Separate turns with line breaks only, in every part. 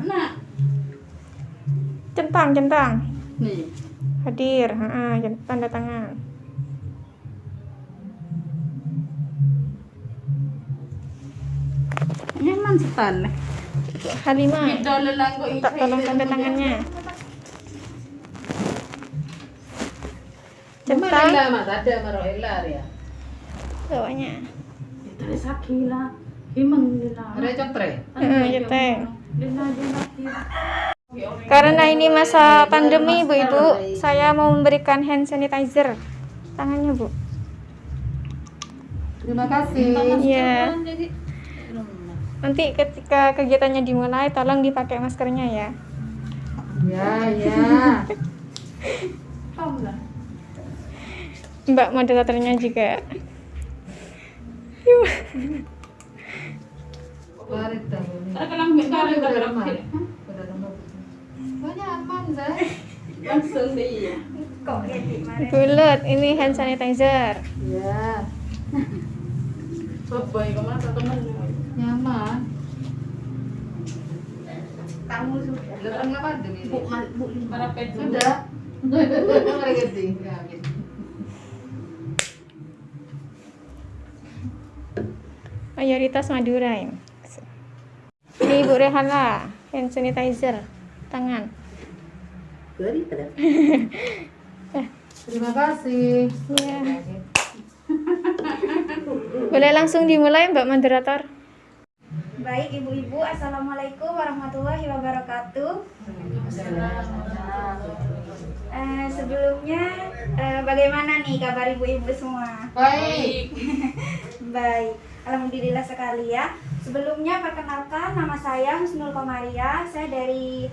Nah.
Centang.
Nih.
Hadir. Tanda tangan.
Nyaman setan.
Halimah.
Kita lelang kok
Tak tolong tanda tangannya. Centang.
Mak ada maroela ya.
Bawahnya.
Itu sakila. Emang lila.
Ada cotre.
Centang.
Lila dia.
Karena ini masa pandemi, Bu-ibu, saya mau memberikan hand sanitizer. Tangannya, Bu.
Terima kasih.
Iya. Nanti ketika kegiatannya dimulai, tolong dipakai maskernya ya.
Ya.
Kamlah.
Mbak moderatornya juga.
Terkenang sekali
Banyak aman, Zah.
langsung dia.
Bulut, ini hand sanitizer.
Ya.
Bapak kemana teman?
Nyaman.
Kamu sudah.
Larang apa demi?
Bu para pet
Sudah. Sudah gede. Ya, gitu.
Mayoritas Madura ini. Ini Ibu Rehana, hand sanitizer. Tangan.
Terima kasih.
Ya. Boleh langsung dimulai, Mbak moderator.
Baik ibu-ibu, assalamualaikum warahmatullahi wabarakatuh. Sebelumnya bagaimana nih kabar ibu-ibu semua?
Baik.
Baik, alhamdulillah sekali ya. Sebelumnya perkenalkan, nama saya Husnul Komaria. Saya dari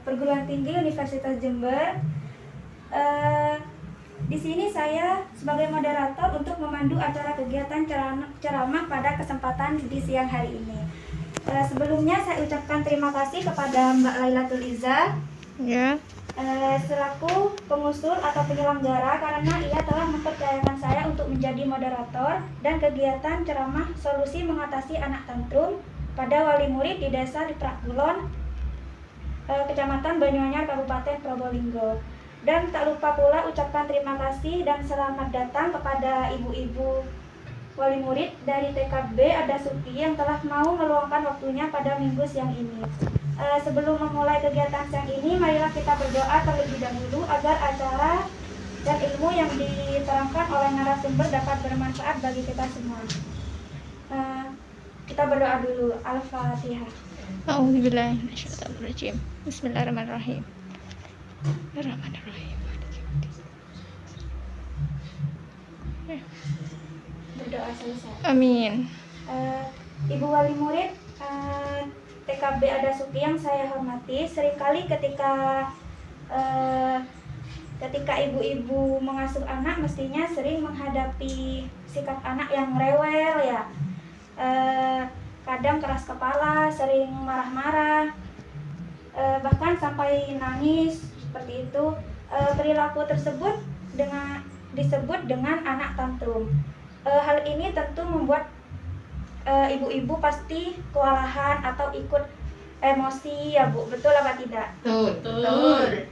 Perguruan Tinggi Universitas Jember. Di sini saya sebagai moderator untuk memandu acara kegiatan ceramah pada kesempatan di siang hari ini. Sebelumnya saya ucapkan terima kasih kepada Mbak Lailatul Iza
Ya.
selaku pengusul atau penyelenggara karena ia telah mempercayakan saya untuk menjadi moderator dan kegiatan ceramah solusi mengatasi anak tantrum pada wali murid di Desa Liprakkulon, Kecamatan Banyuanyar, Kabupaten Probolinggo. Dan tak lupa pula ucapkan terima kasih dan selamat datang kepada ibu-ibu wali murid dari TKB Adasuki yang telah mau meluangkan waktunya pada minggu siang ini. Sebelum memulai kegiatan siang ini, marilah kita berdoa terlebih dahulu agar acara dan ilmu yang diterangkan oleh narasumber dapat bermanfaat bagi kita semua. Kita berdoa dulu. Al-Fatihah.
A'udzubillahi minasyaitonirrajim. Bismillahirrahmanirrahim. Bismillahirrahmanirrahim.
Berdoa selesai.
Amin.
Ibu wali murid TKB Adasuki yang saya hormati, seringkali ketika ibu-ibu mengasuh anak mestinya sering menghadapi sikap anak yang rewel ya, kadang keras kepala, sering marah-marah, bahkan sampai nangis seperti itu. Perilaku tersebut disebut dengan anak tantrum. Hal ini tentu membuat ibu-ibu pasti kewalahan atau ikut emosi ya Bu, betul apa tidak?
Betul.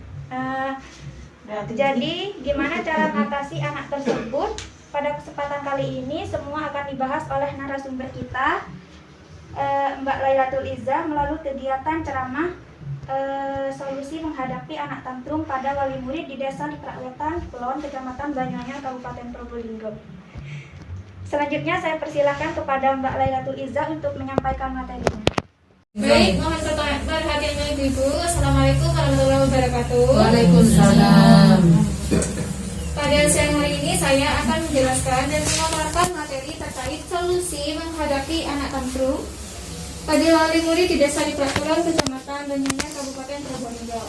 Jadi gimana cara mengatasi anak tersebut? Pada kesempatan kali ini semua akan dibahas oleh narasumber kita, Mbak Lailatul Iza, melalui kegiatan ceramah solusi menghadapi anak tantrum pada wali murid di Desa Liprakwetan Kulon, Kecamatan Banyuanyar, Kabupaten Probolinggo. Selanjutnya saya persilahkan kepada Mbak Lailatul Iza untuk menyampaikan materinya.
Baik, mohon perhatiannya Ibu. Assalamualaikum warahmatullahi wabarakatuh.
Waalaikumsalam.
Pada siang hari ini saya akan menjelaskan dan memaparkan materi terkait solusi menghadapi anak tantrum pada wali murid di Desa Liprakkulon, Kecamatan Banyuanyar, Kabupaten Probolinggo.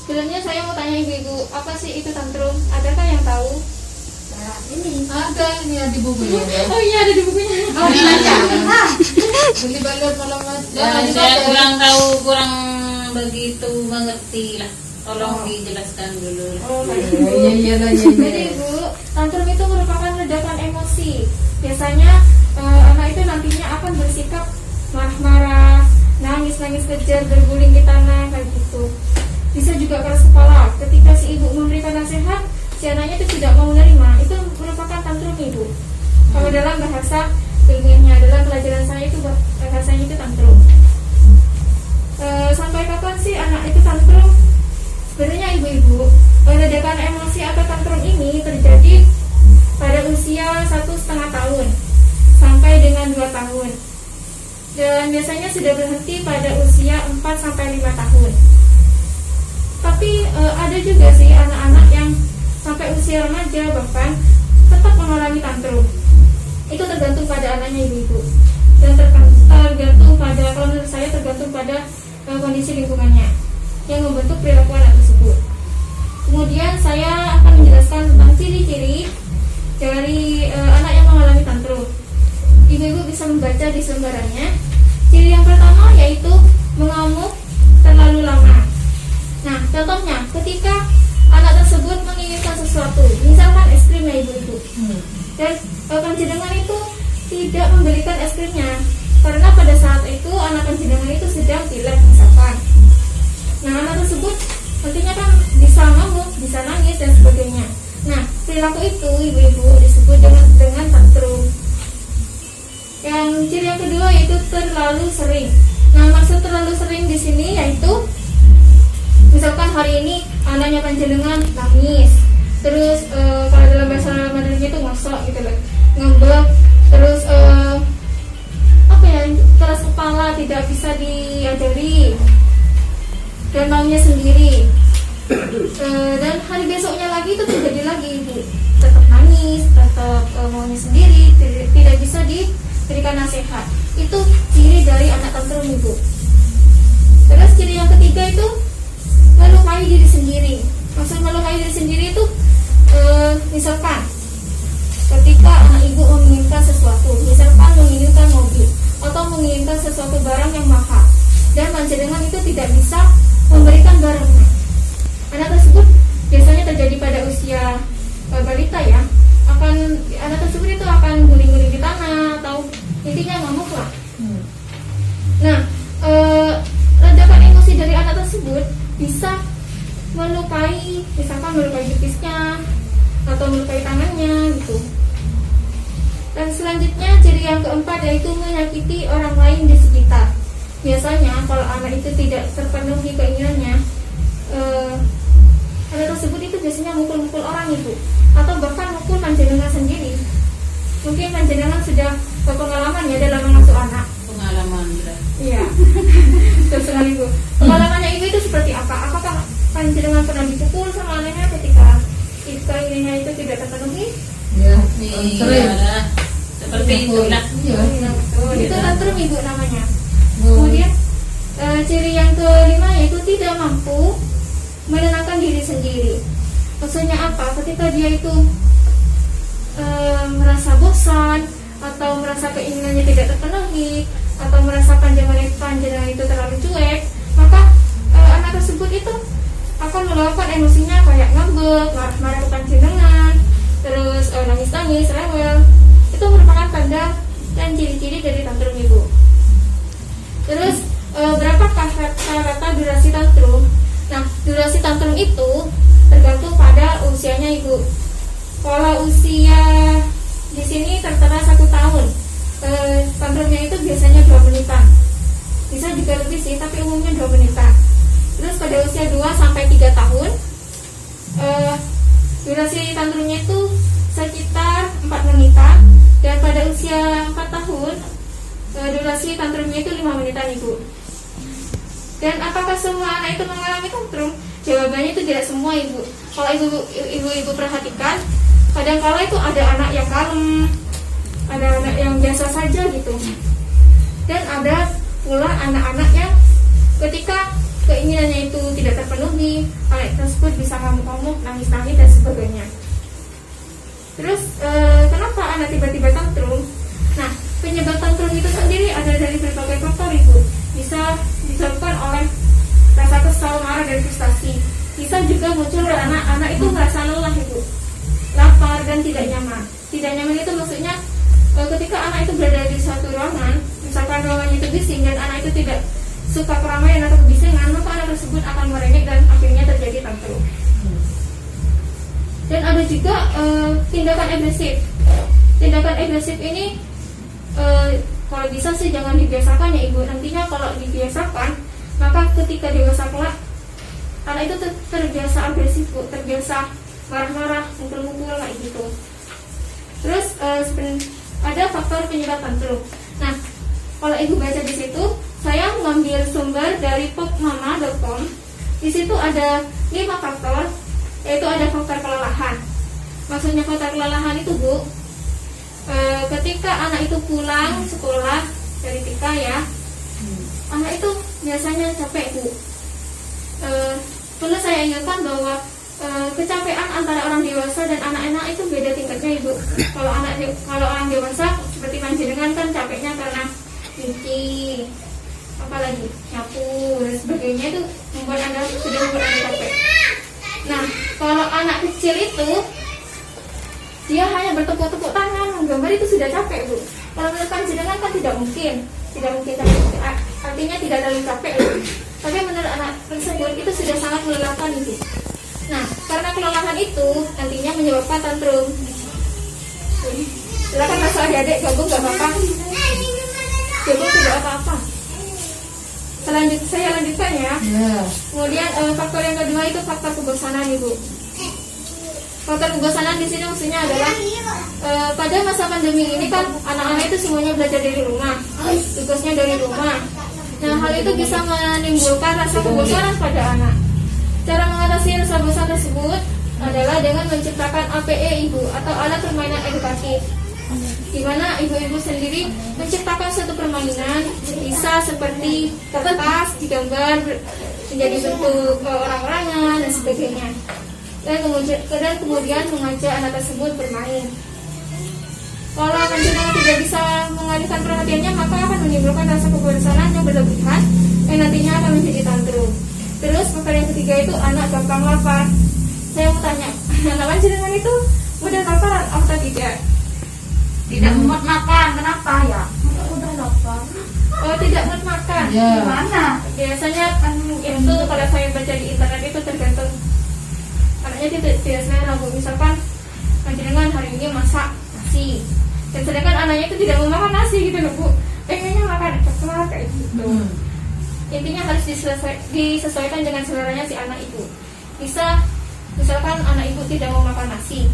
Sebelumnya saya mau tanya Ibu, apa sih itu tantrum? Adakah yang tahu?
Ini ada di bukunya.
Oh iya, ada di bukunya.
Oh, beli balur malam Mas.
Saya kurang begitu mengerti lah. Tolong dijelaskan dulu.
Iya.
Jadi Ibu, tantrum itu merupakan ledakan emosi. Biasanya anak itu nantinya akan bersikap marah-marah, nangis kejar, berguling di tanah kayak gitu. Bisa juga keras kepala. Ketika si ibu memberikan nasihat, si anaknya itu tidak mau menerima. Itu merupakan tantrum ibu. Kalau dalam bahasa ilmiahnya, dalam pelajaran saya itu bahasanya itu tantrum. Sampai kapan sih anak itu tantrum? Sebenarnya ibu-ibu, ledakan emosi atau tantrum ini terjadi pada usia 1,5 tahun sampai dengan 2 tahun. Dan biasanya sudah berhenti pada usia 4-5 tahun. Tapi ada juga sih anak-anak yang sampai usia remaja bahkan tetap mengalami tantrum. Itu tergantung pada anaknya ibu-ibu. Dan tergantung pada, kalau menurut saya tergantung pada kondisi lingkungannya yang membentuk perilaku anak tersebut. Kemudian saya akan menjelaskan tentang ciri-ciri dari anak yang mengalami tantrum. Ibu-ibu bisa membaca di lembarannya. Ciri yang pertama yaitu mengamuk terlalu lama. Nah, contohnya ketika anak tersebut menginginkan sesuatu, misalkan es krim ya ibu-ibu, dan panjenengan itu tidak membelikan es krimnya karena pada saat itu anak panjenengan itu sedang pilek misalkan. Nah, anak tersebut nantinya kan bisa ngamuk, bisa nangis dan sebagainya. Nah, perilaku itu ibu-ibu disebut dengan tantrum. Yang ciri yang kedua yaitu terlalu sering. Nah, maksud terlalu sering di sini yaitu misalkan hari ini anaknya panjenengan nangis, terus kalau dalam bahasa Mandarin itu ngosok gitu loh, ngambek, terus keras kepala, tidak bisa diajari dan maunya sendiri. Dan hari besoknya lagi itu terjadi lagi ibu, tetap nangis, tetap maunya sendiri, tidak bisa diberikan nasihat. Itu ciri dari anak tantrum ibu. Terus ciri yang ketiga itu melukai diri sendiri. Maksud melukai diri sendiri itu misalkan ketika anak ibu menginginkan sesuatu, misalkan menginginkan mobil atau menginginkan sesuatu barang yang mahal, dan panjenengan itu tidak bisa memberikan barangnya. Anak tersebut biasanya terjadi pada usia balita ya. Anak tersebut itu akan guling-guling di tanah atau intinya ngamuk lah. Nah, ledakan emosi dari anak tersebut bisa melukai, misalkan melukai betisnya atau melukai tangannya gitu. Dan selanjutnya ciri yang keempat yaitu menyakiti orang lain di sekitar. Biasanya kalau anak itu tidak terpenuhi keinginannya, anak tersebut itu biasanya mukul-mukul orang ibu, atau bahkan mukul panjenengan sendiri. Mungkin panjenengan sudah berpengalaman ya dalam mengasuh anak.
Pengalaman berarti.
Iya. Betul sekali ibu. Pengalamannya ibu itu seperti apa? Apakah panjenengan pernah dipukul sama anaknya ketika keinginannya itu tidak terpenuhi?
Ya,
Iya, seperti itu lah.
Iya.
Itu tantrum ibu namanya. Kemudian ciri yang kelima yaitu tidak mampu menenangkan diri sendiri. Maksudnya apa? Ketika dia itu merasa bosan atau merasa keinginannya tidak terpenuhi atau merasa panjenengan itu terlalu cuek, maka anak tersebut itu akan meluapkan emosinya kayak ngambek, marah-marah ke panjenengan, terus nangis-nangis, rewel. Itu merupakan tanda dan ciri-ciri dari tantrum ibu. Terus berapakah rata-rata durasi tantrum? Nah, durasi tantrum itu tergantung pada usianya ibu. Kalau usia di sini tertera 1 tahun, tantrumnya itu biasanya 2 menitan. Bisa juga lebih sih, tapi umumnya 2 menitan. Terus pada usia 2-3 tahun, durasi tantrumnya itu sekitar 4 menitan. Dan pada usia 4 tahun, durasi tantrumnya itu 5 menitan ibu. Dan apakah semua anak itu mengalami tantrum? Jawabannya itu tidak semua ibu. Kalau ibu perhatikan, kadang-kala itu ada anak yang kalem, ada anak yang biasa saja gitu. Dan ada pula anak-anak yang ketika keinginannya itu tidak terpenuhi, anak tersebut bisa ngamuk-ngamuk, nangis-nangis dan sebagainya. Terus kenapa anak tiba-tiba tantrum? Nah, penyebab tantrum itu sendiri ada dari berbagai faktor ibu. Bisa disebabkan oleh rasa kesal, marah, dan frustasi. Bisa juga muncul karena anak itu merasa lelah ibu, lapar dan tidak nyaman. Tidak nyaman itu maksudnya ketika anak itu berada di suatu ruangan, misalkan ruangannya itu bising dan anak itu tidak suka keramaian atau kebisingan, maka anak tersebut akan merengek dan akhirnya terjadi tantrum. Dan ada juga tindakan agresif. Tindakan agresif ini kalau bisa sih jangan dibiasakan ya ibu. Nantinya kalau dibiasakan, maka ketika dewasa kelak anak itu terbiasa agresif bu, terbiasa marah-marah, mukul-mukul kayak gitu. Terus ada faktor penyebab tantrum. Nah, kalau ibu baca di situ, saya mengambil sumber dari popmama.com. Di situ ada 5 faktor, yaitu ada faktor kelelahan. Maksudnya faktor kelelahan itu bu, ketika anak itu pulang sekolah dari TK ya, anak itu biasanya capek bu. Perlu saya ingatkan bahwa kecapean antara orang dewasa dan anak-anak itu beda tingkatnya ibu. Kalau orang dewasa seperti panjenengan kan capeknya karena cuci, apalagi nyapu dan sebagainya, itu membuat anda capek. Nah, kalau anak kecil itu dia hanya bertepuk-tepuk tangan menggambar itu sudah capek bu. Kalau menurut panjenengan kan tidak mungkin capek. Artinya tidak terlalu capek bu. Tapi menurut anak tersebut itu sudah sangat melelahkan ibu. Nah, karena kelelahan itu nantinya menyebabkan tantrum. Silakan masuk adik-adik, gabung gak apa-apa. Gabung tidak apa-apa. Saya lanjutkan ya. Kemudian faktor yang kedua itu faktor kebosanan ibu. Faktor kebosanan di sini maksudnya adalah pada masa pandemi ini kan anak-anak itu semuanya belajar dari rumah, tugasnya dari rumah. Nah, hal itu bisa menimbulkan rasa kebosanan pada anak. Cara mengatasi rasa bosan tersebut adalah dengan menciptakan APE ibu atau alat permainan edukatif, di mana ibu-ibu sendiri menciptakan suatu permainan, bisa seperti kertas digambar menjadi bentuk orang-orangan dan sebagainya, dan kemudian mengajak anak tersebut bermain. Kalau panjenengan tidak bisa mengalihkan perhatiannya, maka akan menimbulkan rasa kebosanan yang berlebihan yang nantinya akan menjadi tantrum. Terus faktor yang ketiga itu anak gampang lapar. Saya mau tanya, anak panjenengan itu mudah lapar atau tidak?
Tidak muat makan, kenapa ya? Udah lapar.
Oh, tidak muat makan.
Gimana?
Biasanya kan itu kalau saya baca di internet itu tergantung anaknya tidak selera bu. Misalkan panjenengan hari ini masak nasi, dan sedangkan anaknya itu tidak mau makan nasi gitu loh bu, pengennya makan coklat kayak gitu. Intinya harus disesuaikan dengan seleranya si anak itu. Bisa, misalkan anak ibu tidak mau makan nasi,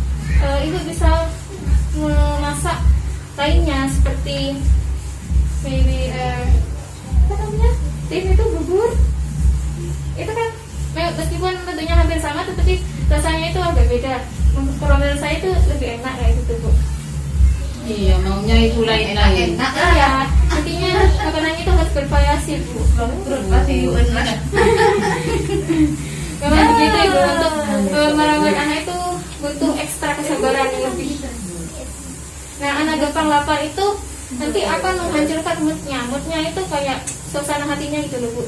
ibu bisa memasak lainnya seperti maybe apa namanya, itu bubur. Itu kan meskipun tentunya hampir sama, tetapi rasanya itu agak beda. Kalau menurut saya itu lebih enak kayak gitu bu.
Iya, maunya itu lain-lain.
Ya, artinya makanan itu harus bervariasi bu.
Pasti enak.
Memang begitu ibu, untuk merawat anak itu butuh ekstra kesabaran yang lebih. Nah, anak gampang lapar itu nanti akan menghancurkan moodnya. Moodnya itu kayak suasana hatinya gitu loh bu.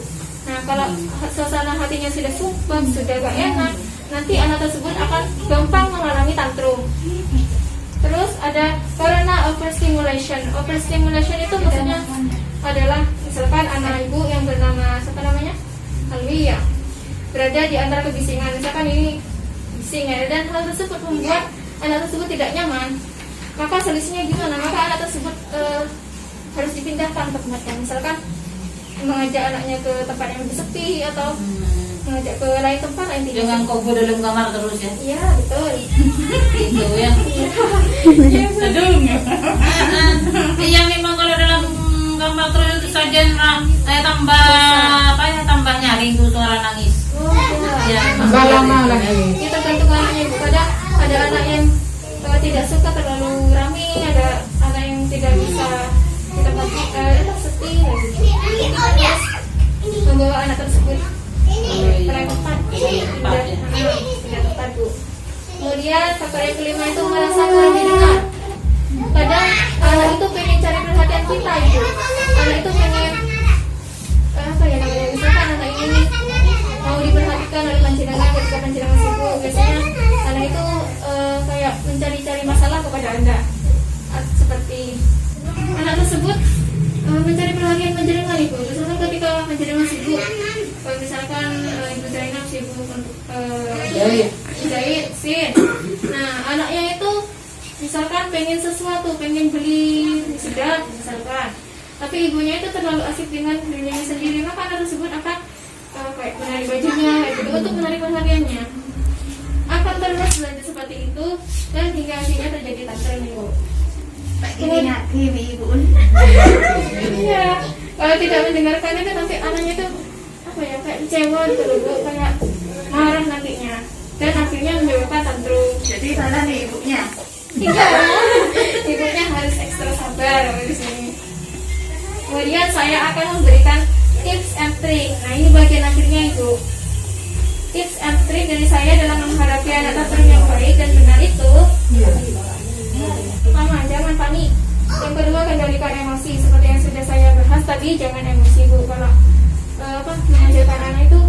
Nah, kalau suasana hatinya sudah sumpah, sudah gak enak, nanti anak tersebut akan gampang mengalami tantrum. Terus ada karena overstimulation. Overstimulation itu maksudnya adalah misalkan anak ibu yang bernama siapa namanya, Alwiyah, berada di antara kebisingan. Misalkan ini bising ya, dan hal tersebut membuat anak tersebut tidak nyaman. Maka solusinya gimana? Maka anak tersebut harus dipindahkan ke tempat yang misalkan mengajak anaknya ke tempat yang lebih sepi atau mengajak ke lain tempat lain tidak.
Jangan kau dalam kamar terus ya.
Iya betul.
Itu ya. Sedung. Iya memang kalau dalam kamar terus itu saja tambah apa ya, tambah nyaring tuh suara nangis. Ya,
Tambah lama lagi.
Kita tergantung anaknya ibu. Kadang ada anak yang tidak suka terlalu ramai, ada anak yang tidak bisa di tempat sepi gitu. Kita harus membawa anak tersebut ke tempat tidak tepat bu. Kemudian faktor yang kelima itu merasa kurang didengar. Kadang anak itu pengen cari perhatian kita ibu. Anak itu pengen apa ya namanya, misalkan anak ini mau diperhatikan oleh panjenengan ketika panjenengan sibuk. Biasanya anak itu kayak mencari-cari masalah kepada anda. Seperti anak tersebut mencari perhatian panjenengan ibu. Misalkan ketika panjenengan sibuk, misalkan Ibu Zainab sibuk untuk jahit, sin. Nah, anaknya itu misalkan pengen sesuatu, pengen beli sedap misalkan, tapi ibunya itu terlalu asik dengan dirinya sendiri, maka anak tersebut akan kayak menarik bajunya, gitu, untuk menarik perhatiannya. Akan terus belajar seperti itu dan hingga akhirnya terjadi tantrum ibu.
Ibu.
Iya, kalau tidak mendengarkan itu nanti anaknya tuh apa ya, kayak kecewa gitu loh Bu, kayak marah nantinya dan akhirnya menyebabkan tantrum.
Jadi salah nih ibunya.
Tidak, ibunya harus ekstra sabar di sini. Kemudian saya akan memberikan tips and trick. Nah, ini bagian akhirnya ibu. Tips and trick dari saya dalam menghadapi anak tantrum yang baik dan benar itu: pertama, jangan panik. Yang kedua, kendalikan emosi. Seperti yang sudah saya bahas tadi, jangan emosi bu. Kalau mengajarkan anak itu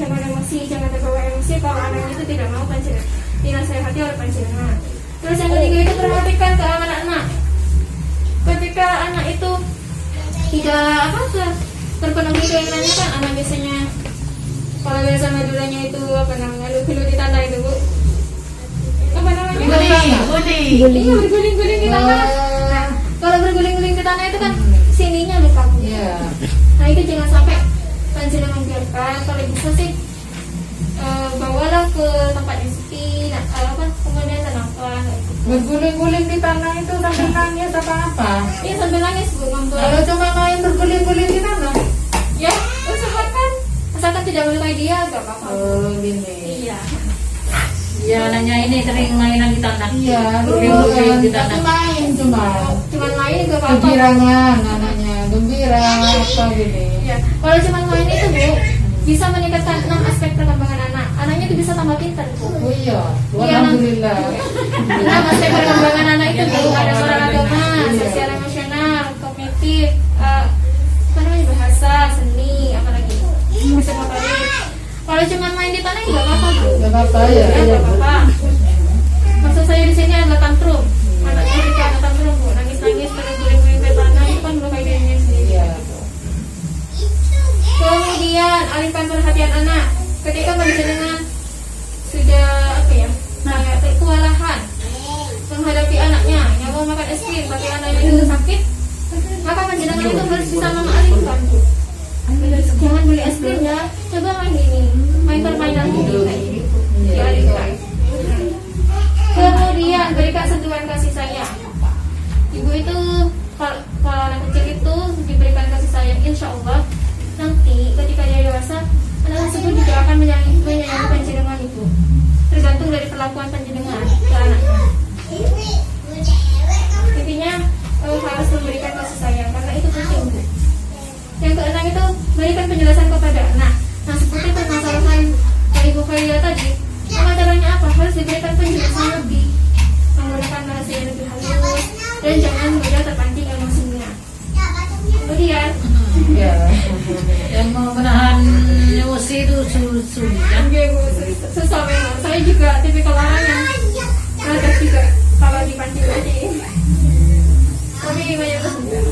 jangan emosi, jangan terbawa emosi. Kalau anak itu tidak mau panjenengan dinasehati oleh panjenengan. Terus yang ketiga itu perhatikan keamanan anak. Ketika anak itu tidak terpenuhi keinginannya, kan anak biasanya kalau biasa maduranya itu gelut di tanah itu bu, apa namanya?
Guling.
Iya, berguling-guling di tanah. Nah, kalau berguling-guling di tanah itu kan sininya luka bu. Nah, itu jangan sampai panjenengan biarkan. Kalau bisa sih bawalah ke tempat yang sepi. Nah, kemudian tenangkan.
Berguling-guling di tanah itu sambil nangis apa?
Iya, sambil nangis bu,
Kalau
membuat.
cuma main berguling-guling di tanah.
Ya, usahakan asalkan tidak melukai dia, gak apa-apa.
Oh gini.
Iya.
Ya anaknya ini sering mainan di tanah.
Iya,
Berguling-guling di
tapi
tanah.
main cuma
Cuman main gak apa-apa.
kegirangan anaknya, gembira apa gini.
Iya. Kalau cuman main itu bu, bisa meningkatkan 6 aspek perkembangan anak. Anaknya itu bisa tambah pintar bu.
Oh iya,
Iya,
alhamdulillah.
6 aspek perkembangan anak itu bu, ada moral agama, sosial emosional, kognitif, bahasa, seni, apalagi musik motorik. Kalau cuma main di tanah nggak apa-apa bu.
Gak apa-apa ya.
Ya, nggak apa-apa. Maksud saya di sini adalah tantrum. Anaknya ketika ada tantrum bu, nangis-nangis terus guling-guling ke tanah, itu kan melukai dirinya sendiri.
Iya.
Kemudian alihkan perhatian anak. Ketika panjenengan sudah kewalahan menghadapi anaknya yang mau makan es krim tapi anaknya itu sakit, maka panjenengan itu harus bisa mengalihkan bu. Jangan beli es krim ya, coba main ini, main permainan ini kayak gitu, dialihkan. Kemudian berikan sentuhan kasih sayang. Ibu itu kalau anak kecil itu diberikan kasih sayang, insya Allah nanti ketika dia dewasa anak tersebut juga akan menyayangi panjenengan ibu. Tergantung dari perlakuan panjenengan ke anaknya. Intinya harus memberikan kasih sayang karena itu penting bu. Yang keenam itu berikan penjelasan kepada anak. Nah, seperti permasalahan dari Ibu Khairiyah tadi, maka caranya apa? Harus diberikan penjelasan lebih, menggunakan bahasa yang lebih halus dan jangan mudah terpancing emosinya. Kemudian
Iya.
Yang mau menahan emosi itu sulit kan?
susah memang. Saya juga tipikal orang yang rada juga kalau dipancing aja. Tapi banyak kesulitan.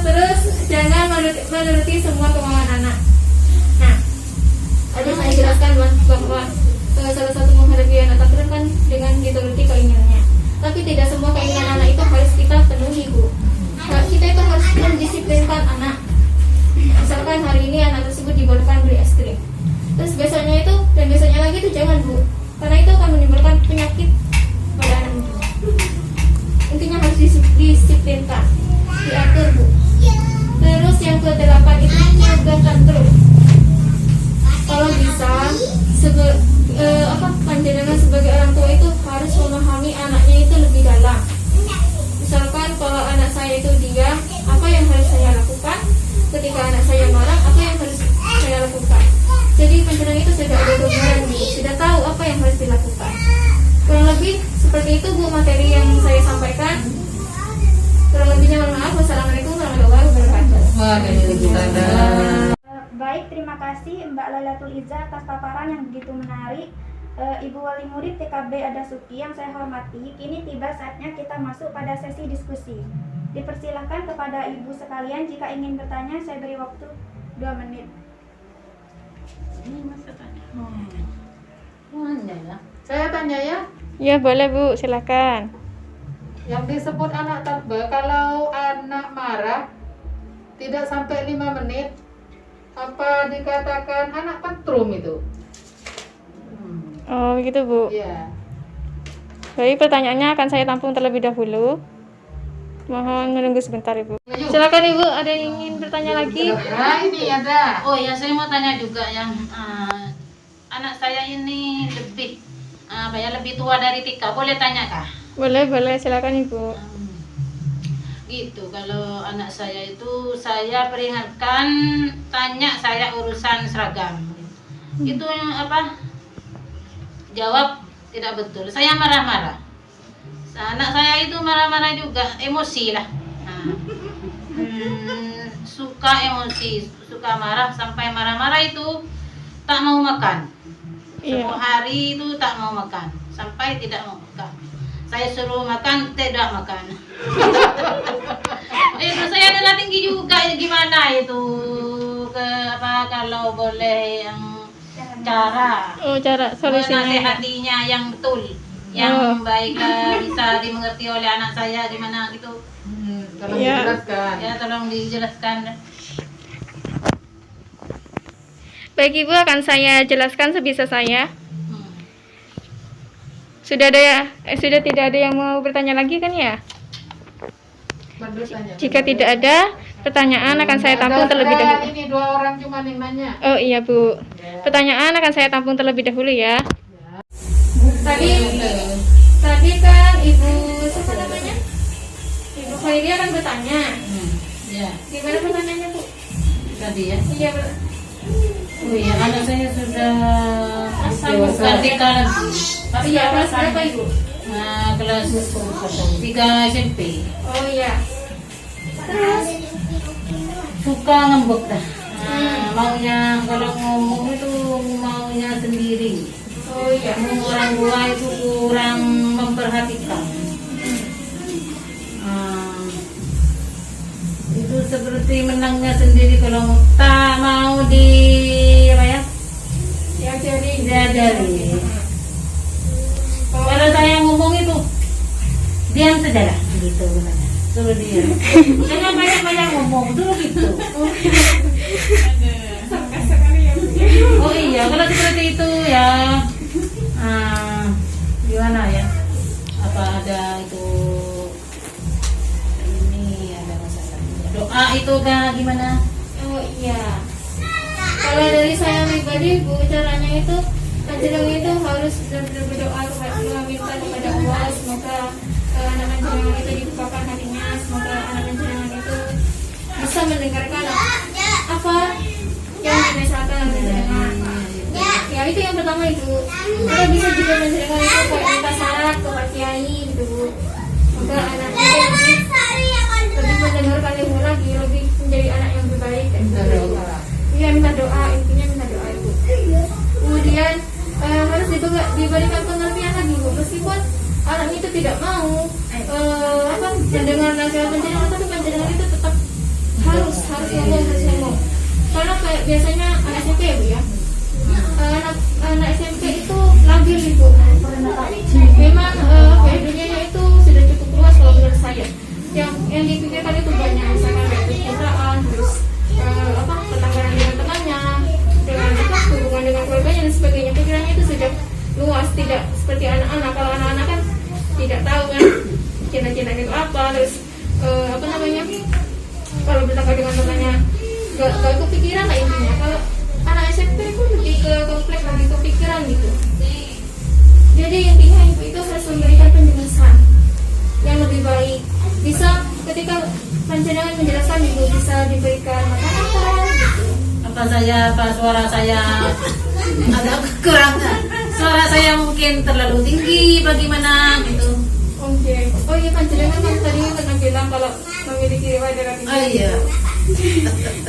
Terus jangan menuruti semua kemauan anak. Nah, tadi saya jelaskan bahwa salah satu menghadapi anak tantrum kan dengan dituruti keinginannya. Tapi tidak semua keinginan anak itu harus kita penuhi bu. Kita itu harus mendisiplinkan anak. Misalkan hari ini anak tersebut dibolehkan beli es krim, terus besoknya itu dan besoknya lagi itu jangan bu, karena itu akan menimbulkan penyakit pada anak itu. Intinya harus disiplinkan, diatur bu. Terus yang ke-8 itu mencegah tantrum. Kalau bisa panjenengan sebagai orang tua itu harus memahami anaknya itu lebih dalam. Misalkan kalau anak saya itu diam, apa yang harus saya lakukan? Ketika anak saya marah, apa yang harus saya lakukan? Jadi panjenengan itu sudah ada gambaran bu, sudah tahu apa yang harus dilakukan. Kurang lebih seperti itu bu materi yang saya sampaikan. Kurang lebihnya mohon maaf. Wassalamualaikum warahmatullahi wabarakatuh.
Baik, terima kasih Mbak Lailatul Izzah atas paparan yang begitu menarik. Ibu Wali Murid TKB Adasuki yang saya hormati, kini tiba saatnya kita masuk pada sesi diskusi. Dipersilahkan kepada ibu sekalian jika ingin bertanya, saya beri waktu 2 menit.
Ini masa tanya.
Tanya ya. Saya tanya ya.
Ya boleh Bu, silakan.
Yang disebut anak tantrum, kalau anak marah tidak sampai 5 menit, apa dikatakan anak tantrum itu?
Oh begitu Bu.
Iya.
Baik, pertanyaannya akan saya tampung terlebih dahulu. Mohon menunggu sebentar Ibu. Silakan Ibu, ada yang ingin bertanya lagi?
Nah ini ada.
Oh ya, saya mau tanya juga yang anak saya ini lebih lebih tua dari Tika. Boleh tanya kah?
Boleh, silakan Ibu.
Gitu, kalau anak saya itu saya peringatkan, tanya saya urusan seragam. Itu apa? Jawab tidak betul. Saya marah-marah. Anak saya itu marah-marah juga, emosi lah. Suka emosi, suka marah, sampai marah-marah itu tak mau makan. Satu hari itu tak mau makan, sampai tidak mau makan. Saya suruh makan, tidak makan. Itu saya adalah tinggi juga, gimana itu kalau boleh yang cara
solusinya.
menasehatinya yang betul, yang baik, bisa dimengerti oleh anak saya gimana gitu.
Tolong dijelaskan.
Ya, tolong dijelaskan.
Baik Ibu, akan saya jelaskan sebisa saya. Sudah tidak ada yang mau bertanya lagi kan ya? Jika tidak ada pertanyaan akan saya tampung terlebih dahulu.
Ini 2 orang cuma yang nanya.
Oh iya Bu. Pertanyaan akan saya tampung terlebih dahulu ya. Tadi kan Ibu siapa namanya? Ibu Khairia kan bertanya.
Ya,
Gimana pertanyaannya Bu?
tadi ya.
Iya
Oh iya, anak saya sudah bukan Tika lagi.
Iya, kelas berapa Ibu?
Kelas 3 SMP.
Oh iya. Terus
Suka ngambek dah. Maunya kalau ngomong itu maunya sendiri.
oh iya.
Orang tua itu kurang memperhatikan. Itu seperti menangnya sendiri kalau tak mau diajari. Kalau saya ngomong itu diam saja lah gitu katanya. Suruh diam. Jangan banyak ngomong dulu gitu. Oh iya, kalau seperti itu ya gimana ya? Apa ada itu ini ada masalahnya? Doa itu kah gimana?
Oh iya. Kalau dari saya pribadi Bu, caranya itu panjenengan itu harus benar-benar berdoa meminta kepada Allah semoga anak panjenengan itu dibukakan hatinya, semoga anak panjenengan itu bisa mendengarkan apa yang dinasehatkan oleh panjenengan. Ya itu yang pertama itu. Atau bisa juga panjenengan itu kayak minta syarat ke Pak Kiai gitu Bu. Semoga anaknya itu lebih mendengarkan ilmu lagi, lebih menjadi anak yang lebih baik dan iya, minta doa, intinya minta doa itu. Kemudian harus diberikan pengertian lagi Bu, meskipun anak itu tidak mau mendengar nasihat panjenengan, tapi panjenengan itu tetap harus ngomong. Karena kayak biasanya anak SMP ya Bu ya, anak SMP itu labil Ibu. Memang dunianya itu sudah cukup luas kalau menurut saya. Yang dipikirkan itu banyak, misalkan kayak percintaan, terus pertengkaran dengan temannya, dengan hubungan dengan keluarganya dan sebagainya. Pikirannya itu sudah luas, tidak seperti anak-anak. Kalau anak-anak kan tidak tahu kan cinta-cinta itu apa, terus kalau bertengkar dengan temannya gak kepikiran lah intinya. Kalau anak SMP itu lebih ke kompleks, lebih kepikiran gitu. Jadi intinya ibu itu harus memberikan penjelasan yang lebih baik. Bisa ketika panjenengan menjelaskan ibu bisa diberikan makanan gitu.
Suara saya agak kurang. Suara saya mungkin terlalu tinggi bagaimana gitu.
Oke. Oh iya, panjenengan kan tadi pernah bilang kalau memiliki riwayat darah tinggi.
Oh iya.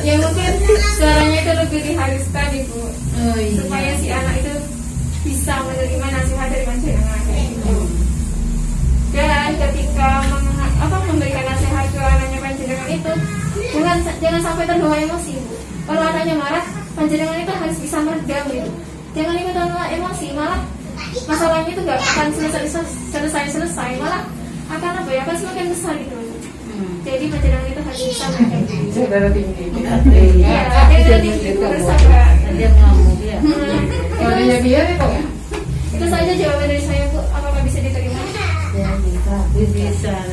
Ya mungkin suaranya itu lebih dihaluskan Ibu.
Oh iya.
Supaya si anak itu bisa menerima nasihat dari panjenengan gitu. Dan ketika memberikan nasihat ke anak jangan sampai terbawa emosi Bu. Kalau anaknya marah, panjenengan itu harus bisa meredam gitu. Jangan ikutan emosi, malah masalahnya itu nggak akan selesai, malah akan apa ya, akan semakin besar gitu. Jadi panjenengan itu harus bisa meredam.
Saudara tinggi.
Iya, jadi bersabar.
Dia ngamuk ya.
Kalau dia biar ya kok ya.
Itu saja jawaban dari saya Bu. Apakah bisa diterima?
Ya bisa lah.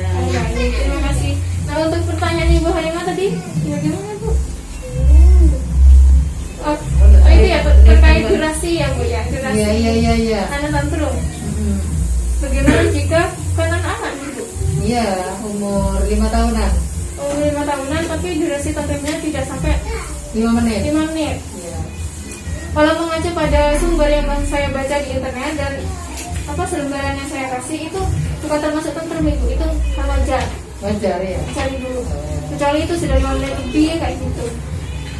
Baik, terima kasih. Nah untuk pertanyaan Ibu Halimah tadi, bagaimana Bu? Oh itu ya terkait durasi ya Bu ya, durasi.
Iya.
Anak tantrum. Bagaimana jika kanan anak Bu?
Iya, umur 5 tahunan.
Umur 5 tahunan tapi durasi tantrumnya tidak sampai
5 menit.
5 menit.
Iya.
Kalau mengacu pada sumber yang saya baca di internet dan selembaran yang saya kasih itu bukan termasuk tantrum Ibu, itu hal wajar.
Wajar ya.
Cari dulu. Kecuali itu sudah 5 menit lebih kayak gitu.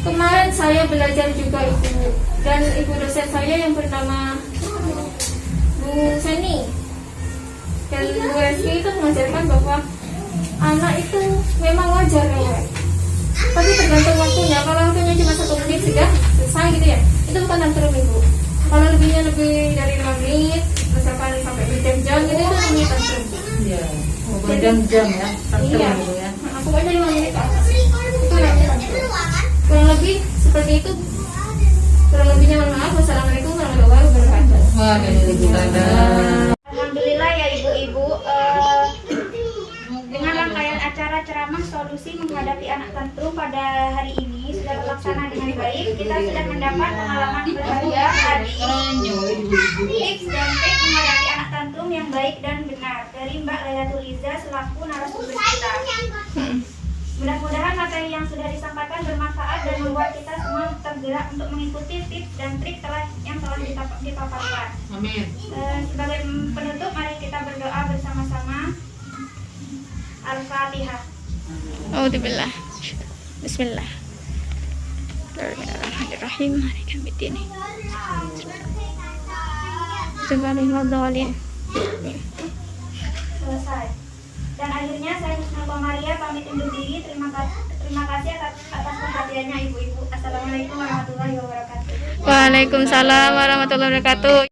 Kemarin saya belajar juga Ibu dan Ibu dosen saya yang bernama Bu Seni dan Bu Reski itu mengajarkan bahwa anak itu memang wajar ya, tapi tergantung waktunya. Kalau waktunya cuma 1 menit sudah selesai gitu ya, itu bukan tantrum Ibu. Kalau lebih dari 5 menit, misalkan sampai berjam-jam gitu, itu namanya tantrum.
Iya. Berjam-jam ya. Tantrum
Iya.
itu ya.
Aku aja 5 menit ke atas. Itu namanya tantrum. Kurang lebih seperti itu. Kurang lebihnya mohon maaf. Wassalamualaikum warahmatullahi wabarakatuh.
Waalaikumsalam.
Alhamdulillah ya ibu-ibu, dengan rangkaian acara ceramah solusi menghadapi anak tantrum pada hari ini sudah terlaksana dengan baik. Kita sudah mendapat pengalaman berharga dari tips dan trik menghadapi anak tantrum yang baik dan benar dari Mbak Lailatul Iza selaku narasumber kita. Mudah-mudahan materi yang sudah disampaikan bermanfaat dan membuat kita semua tergerak untuk mengikuti tips dan trik yang telah dipaparkan.
Amin.
Sebagai penutup, mari kita berdoa bersama-sama. Al-Fatihah.
Alhamdulillah. Bismillah. Bismillahirrahmanirrahim. Maliki yaumiddin. Subhanallah.
Selesai. Dan akhirnya saya Husnul Komaria pamit undur diri. Terima kasih atas perhatiannya ibu-ibu. Assalamualaikum warahmatullahi wabarakatuh.
Waalaikumsalam warahmatullahi wabarakatuh.